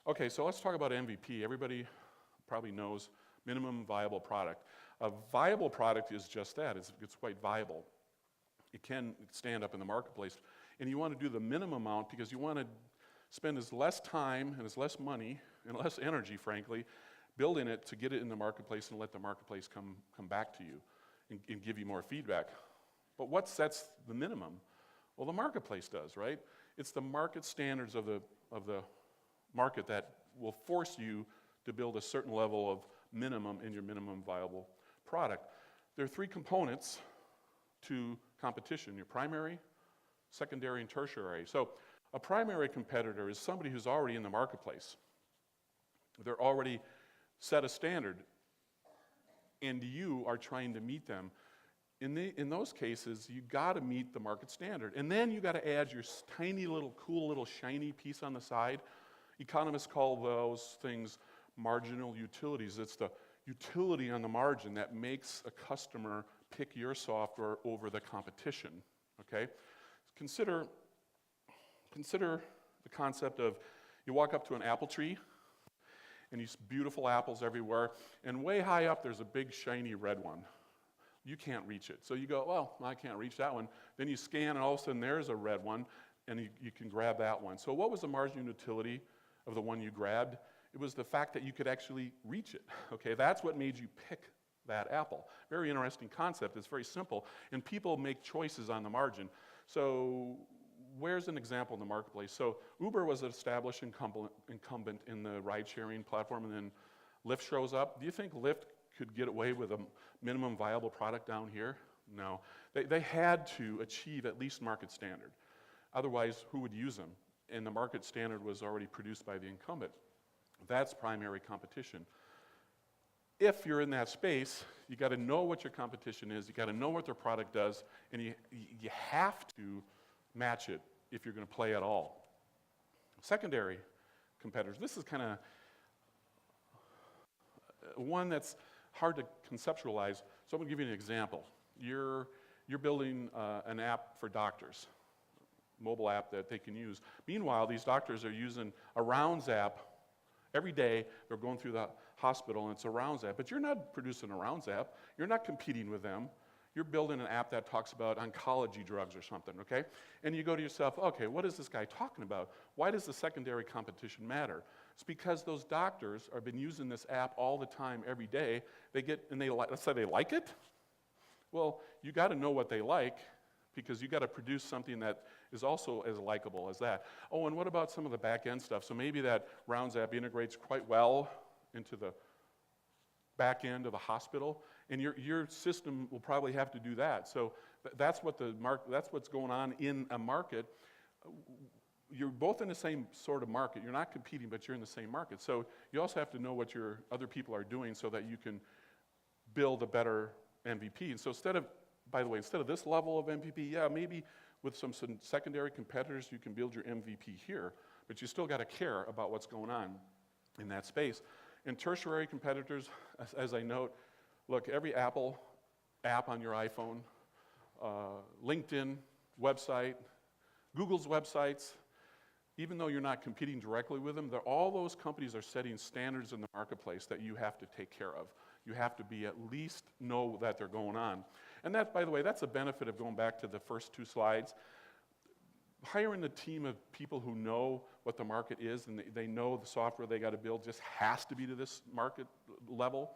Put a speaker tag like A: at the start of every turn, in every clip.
A: Okay, so let's talk about MVP. Everybody probably knows minimum viable product. A viable product is just that. It's quite viable. It can stand up in the marketplace. And you want to do the minimum amount because you want to spend as less time and as less money and less energy, frankly, building it to get it in the marketplace and let the marketplace come back to you and give you more feedback. But what sets the minimum? Well, the marketplace does, right? It's the market standards of the market that will force you to build a certain level of minimum in your minimum viable product. There are three components to competition: your primary, secondary, and tertiary. So a primary competitor is somebody who's already in the marketplace. They're already set a standard, and you are trying to meet them. In those cases, you got to meet the market standard. And then you got to add your tiny little, cool little shiny piece on the side. Economists call those things marginal utilities. It's the utility on the margin that makes a customer pick your software over the competition, okay? Consider the concept of you walk up to an apple tree, and these beautiful apples everywhere, and way high up there's a big shiny red one. You can't reach it. So you go, well, I can't reach that one. Then you scan, and all of a sudden there's a red one, and you can grab that one. So what was the marginal utility of the one you grabbed? It was the fact that you could actually reach it. Okay, that's what made you pick that apple. Very interesting concept. It's very simple, and people make choices on the margin. So where's an example in the marketplace? So Uber was an established incumbent in the ride-sharing platform, and then Lyft shows up. Do you think Lyft could get away with a minimum viable product down here? No. They had to achieve at least market standard. Otherwise, who would use them? And the market standard was already produced by the incumbent. That's primary competition. If you're in that space, you got to know what your competition is, you got to know what their product does, and you have to match it if you're going to play at all. Secondary competitors. This is kind of one that's hard to conceptualize, so I'm going to give you an example. You're building an app for doctors, mobile app that they can use. Meanwhile, these doctors are using a Rounds app. Every day, they're going through the hospital, and it's a Rounds app. But you're not producing a Rounds app. You're not competing with them. You're building an app that talks about oncology drugs or something, okay? And you go to yourself, okay, what is this guy talking about? Why does the secondary competition matter? It's because those doctors have been using this app all the time, every day. Let's say they like it. Well, you got to know what they like, because you got to produce something that is also as likable as that. Oh, and what about some of the back-end stuff? So maybe that Rounds app integrates quite well into the back end of the hospital, and your system will probably have to do that. So that's what's going on in a market. You're both in the same sort of market. You're not competing, but you're in the same market. So you also have to know what your other people are doing so that you can build a better MVP. And so instead of this level of MVP, yeah, maybe with some secondary competitors, you can build your MVP here, but you still got to care about what's going on in that space. And tertiary competitors, as I note, look, every Apple app on your iPhone, LinkedIn website, Google's websites, even though you're not competing directly with them, all those companies are setting standards in the marketplace that you have to take care of. You have to be at least know that they're going on. And that, by the way, that's a benefit of going back to the first two slides. Hiring a team of people who know what the market is and they know the software they got to build just has to be to this market level.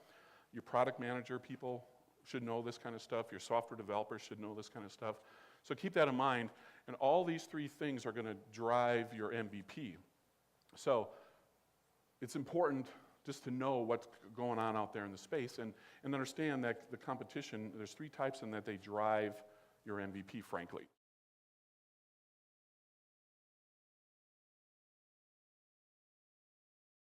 A: Your product manager people should know this kind of stuff. Your software developers should know this kind of stuff. So keep that in mind. And all these three things are going to drive your MVP. So it's important just to know what's going on out there in the space and understand that the competition, there's three types and that they drive your MVP, frankly.